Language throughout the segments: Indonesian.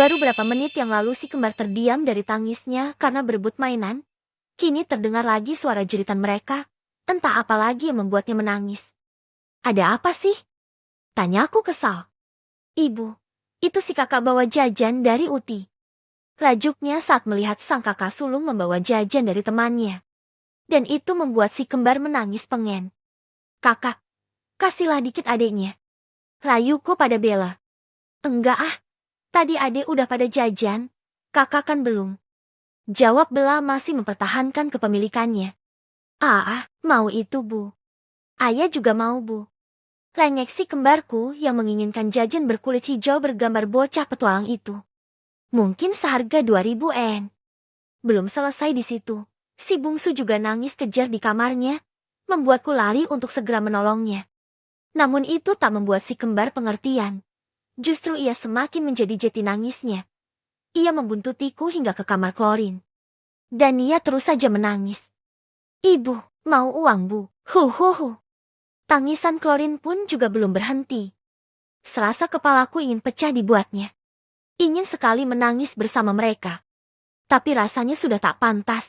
Baru berapa menit yang lalu si kembar terdiam dari tangisnya karena berebut mainan. Kini terdengar lagi suara jeritan mereka. Entah apa lagi yang membuatnya menangis. Ada apa sih? Tanyaku kesal. Ibu, itu si kakak bawa jajan dari Uti. Rajuknya saat melihat sang kakak sulung membawa jajan dari temannya. Dan itu membuat si kembar menangis pengen. Kakak, kasihlah dikit adeknya. Rayuku pada Bella. Enggak ah, tadi adek udah pada jajan, kakak kan belum. Jawab Bella masih mempertahankan kepemilikannya. Mau itu bu. Ayah juga mau bu. Rengek si kembarku yang menginginkan jajan berkulit hijau bergambar bocah petualang itu. Mungkin seharga 2000 yen. Belum selesai di situ. Si bungsu juga nangis kejar di kamarnya, membuatku lari untuk segera menolongnya. Namun itu tak membuat si kembar pengertian. Justru ia semakin menjadi-jeti nangisnya. Ia membuntutiku hingga ke kamar klorin. Dan ia terus saja menangis. Ibu, mau uang bu. Tangisan klorin pun juga belum berhenti. Serasa kepalaku ingin pecah dibuatnya. Ingin sekali menangis bersama mereka. Tapi rasanya sudah tak pantas.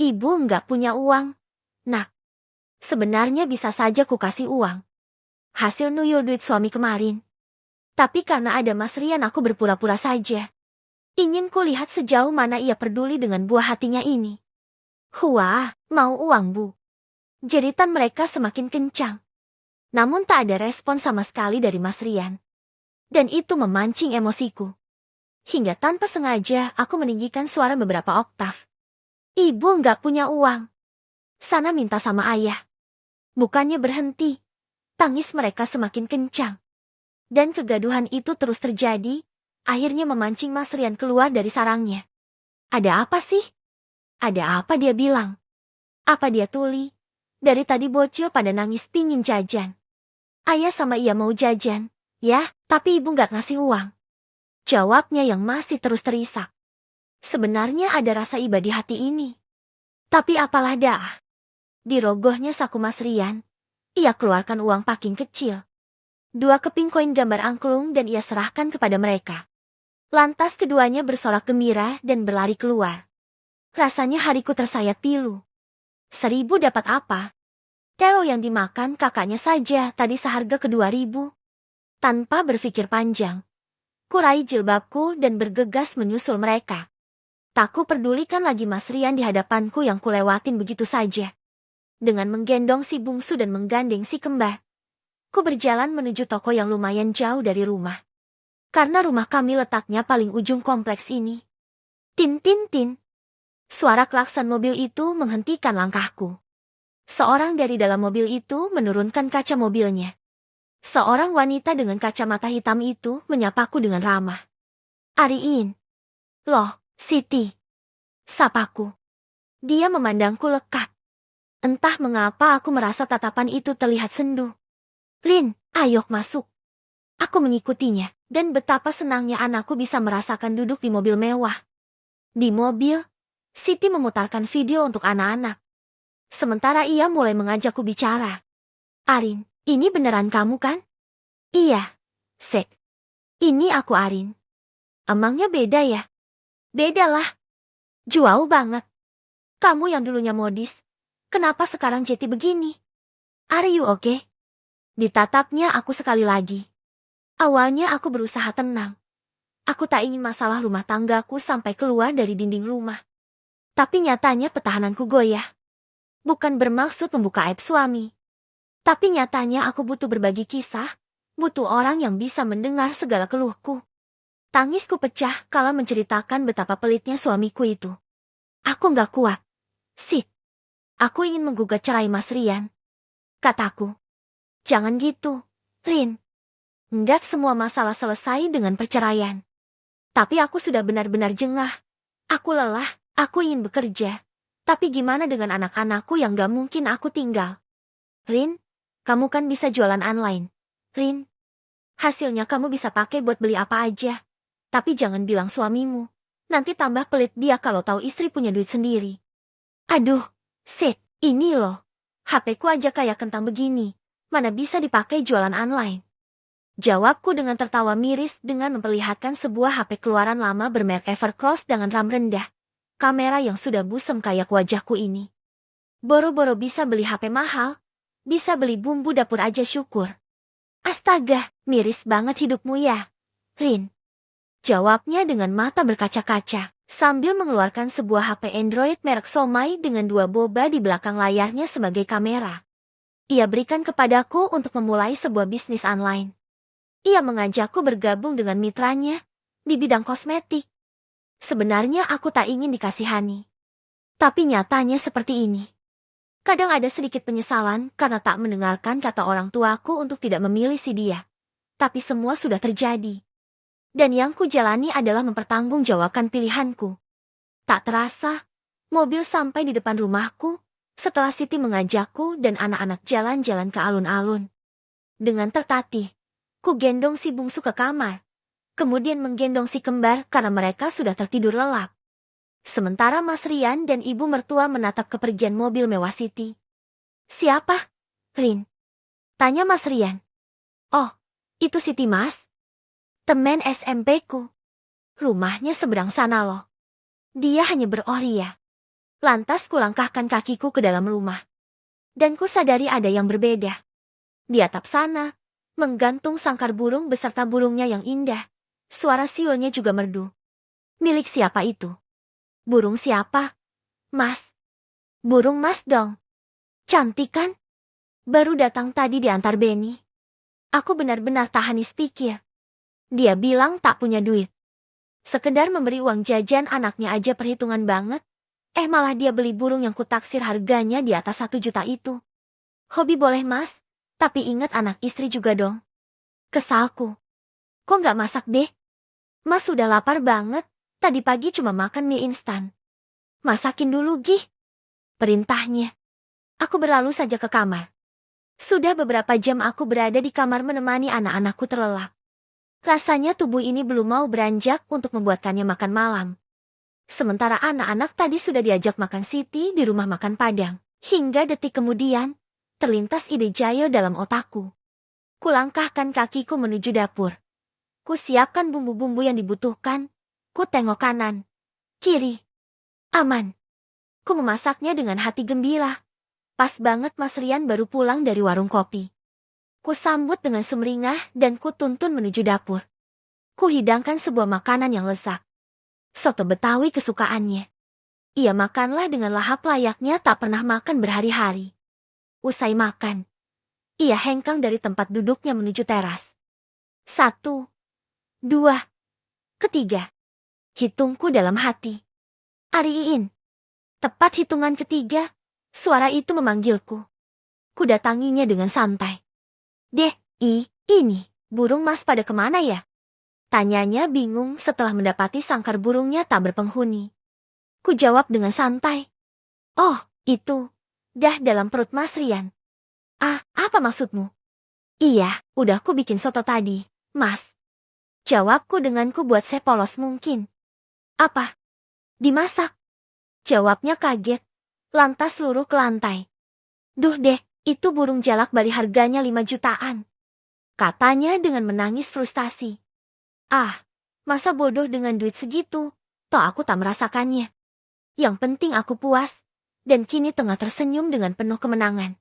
Ibu enggak punya uang. Nak, sebenarnya bisa saja ku kasih uang. Hasil nuyul duit suami kemarin. Tapi karena ada Mas Rian aku berpura-pura saja. Ingin ku lihat sejauh mana ia peduli dengan buah hatinya ini. Wah, mau uang bu. Jeritan mereka semakin kencang. Namun tak ada respon sama sekali dari Mas Rian. Dan itu memancing emosiku. Hingga tanpa sengaja aku meninggikan suara beberapa oktav. Ibu enggak punya uang. Sana minta sama ayah. Bukannya berhenti. Tangis mereka semakin kencang. Dan kegaduhan itu terus terjadi, akhirnya memancing Mas Rian keluar dari sarangnya. Ada apa sih? Ada apa dia bilang? Apa dia tuli? Dari tadi bocil pada nangis pingin jajan. Ayah sama ia mau jajan, ya, tapi ibu nggak ngasih uang. Jawabnya yang masih terus terisak. Sebenarnya ada rasa iba di hati ini. Tapi apalah dah. Di rogohnya saku Mas Rian, ia keluarkan uang paking kecil. 2 keping koin gambar angklung dan ia serahkan kepada mereka. Lantas keduanya bersorak gembira dan berlari keluar. Rasanya hariku tersayat pilu. 1000 dapat apa? Telo yang dimakan kakaknya saja tadi seharga ke-2000. Tanpa berpikir panjang, kurai jilbabku dan bergegas menyusul mereka. Tak ku pedulikan lagi Mas Rian di hadapanku yang kulewatin begitu saja. Dengan menggendong si bungsu dan menggandeng si kembar, ku berjalan menuju toko yang lumayan jauh dari rumah. Karena rumah kami letaknya paling ujung kompleks ini. Tin tin tin. Suara klakson mobil itu menghentikan langkahku. Seorang dari dalam mobil itu menurunkan kaca mobilnya. Seorang wanita dengan kacamata hitam itu menyapaku dengan ramah. Ariin. Loh, Siti. Sapaku. Dia memandangku lekat. Entah mengapa aku merasa tatapan itu terlihat sendu. Lin, ayo masuk. Aku mengikutinya, dan betapa senangnya anakku bisa merasakan duduk di mobil mewah. Di mobil, Siti memutarkan video untuk anak-anak. Sementara ia mulai mengajakku bicara. Arin, ini beneran kamu kan? Iya, Sek. Ini aku Arin. Emangnya beda ya? Bedalah. Jauh banget. Kamu yang dulunya modis, kenapa sekarang jeti begini? Are you okay? Ditatapnya aku sekali lagi. Awalnya aku berusaha tenang. Aku tak ingin masalah rumah tanggaku sampai keluar dari dinding rumah. Tapi nyatanya pertahananku goyah. Bukan bermaksud membuka aib suami. Tapi nyatanya aku butuh berbagi kisah, butuh orang yang bisa mendengar segala keluhku. Tangisku pecah kala menceritakan betapa pelitnya suamiku itu. Aku nggak kuat. Sit. Aku ingin menggugat cerai Mas Rian. Kataku. Jangan gitu, Rin. Enggak semua masalah selesai dengan perceraian. Tapi aku sudah benar-benar jengah. Aku lelah, aku ingin bekerja. Tapi gimana dengan anak-anakku yang gak mungkin aku tinggal? Rin, kamu kan bisa jualan online. Rin, hasilnya kamu bisa pakai buat beli apa aja. Tapi jangan bilang suamimu. Nanti tambah pelit dia kalau tahu istri punya duit sendiri. Aduh, Sid, ini loh. HP ku aja kayak kentang begini. Mana bisa dipakai jualan online. Jawabku dengan tertawa miris dengan memperlihatkan sebuah HP keluaran lama bermerek Evercross dengan RAM rendah. Kamera yang sudah busem kayak wajahku ini. Boro-boro bisa beli HP mahal, bisa beli bumbu dapur aja syukur. Astaga, miris banget hidupmu ya, Rin. Jawabnya dengan mata berkaca-kaca, sambil mengeluarkan sebuah HP Android merek Somai dengan 2 boba di belakang layarnya sebagai kamera. Ia berikan kepadaku untuk memulai sebuah bisnis online. Ia mengajakku bergabung dengan mitranya di bidang kosmetik. Sebenarnya aku tak ingin dikasihani. Tapi nyatanya seperti ini. Kadang ada sedikit penyesalan karena tak mendengarkan kata orang tuaku untuk tidak memilih si dia. Tapi semua sudah terjadi. Dan yang ku jalani adalah mempertanggungjawabkan pilihanku. Tak terasa, mobil sampai di depan rumahku setelah Siti mengajakku dan anak-anak jalan-jalan ke alun-alun. Dengan tertatih, ku gendong si bungsu ke kamar. Kemudian menggendong si kembar karena mereka sudah tertidur lelap. Sementara Mas Rian dan ibu mertua menatap kepergian mobil mewah Siti. Siapa? Rin. Tanya Mas Rian. Oh, itu Siti Mas. Temen SMP-ku. Rumahnya seberang sana loh. Dia hanya beroria. Lantas kulangkahkan kakiku ke dalam rumah. Dan ku sadari ada yang berbeda. Di atap sana, menggantung sangkar burung beserta burungnya yang indah. Suara siulnya juga merdu. Milik siapa itu? Burung siapa? Mas. Burung Mas dong. Cantik kan? Baru datang tadi diantar Benny. Aku benar-benar tak habis pikir. Dia bilang tak punya duit. Sekedar memberi uang jajan anaknya aja perhitungan banget. Malah dia beli burung yang kutaksir harganya di atas 1 juta itu. Hobi boleh Mas, tapi ingat anak istri juga dong. Kesalku. Kok nggak masak deh? Mas sudah lapar banget, tadi pagi cuma makan mie instan. Masakin dulu Gih. Perintahnya. Aku berlalu saja ke kamar. Sudah beberapa jam aku berada di kamar menemani anak-anakku terlelap. Rasanya tubuh ini belum mau beranjak untuk membuatkannya makan malam. Sementara anak-anak tadi sudah diajak makan Siti di rumah makan Padang. Hingga detik kemudian, terlintas ide Jayo dalam otakku. Kulangkahkan kakiku menuju dapur. Ku siapkan bumbu-bumbu yang dibutuhkan. Ku tengok kanan, kiri. Aman. Ku memasaknya dengan hati gembira. Pas banget Mas Rian baru pulang dari warung kopi. Ku sambut dengan sumringah dan ku tuntun menuju dapur. Ku hidangkan sebuah makanan yang lezat. Soto Betawi kesukaannya. Ia makanlah dengan lahap layaknya tak pernah makan berhari-hari. Usai makan, ia hengkang dari tempat duduknya menuju teras. 1, 2, ketiga. Hitungku dalam hati. Ari Iin. Tepat hitungan ketiga, suara itu memanggilku. Ku datanginya dengan santai. Ini, burung Mas pada kemana ya? Tanyanya bingung setelah mendapati sangkar burungnya tak berpenghuni. Ku jawab dengan santai. Oh, itu. Dah dalam perut Mas Rian. Apa maksudmu? Iya, udah ku bikin soto tadi, Mas. Jawabku dengan ku buat sepolos mungkin. Apa? Dimasak? Jawabnya kaget. Lantas luruh ke lantai. Duh deh, itu burung jalak bali harganya 5 jutaan. Katanya dengan menangis frustasi. Masa bodoh dengan duit segitu, toh aku tak merasakannya. Yang penting aku puas, dan kini tengah tersenyum dengan penuh kemenangan.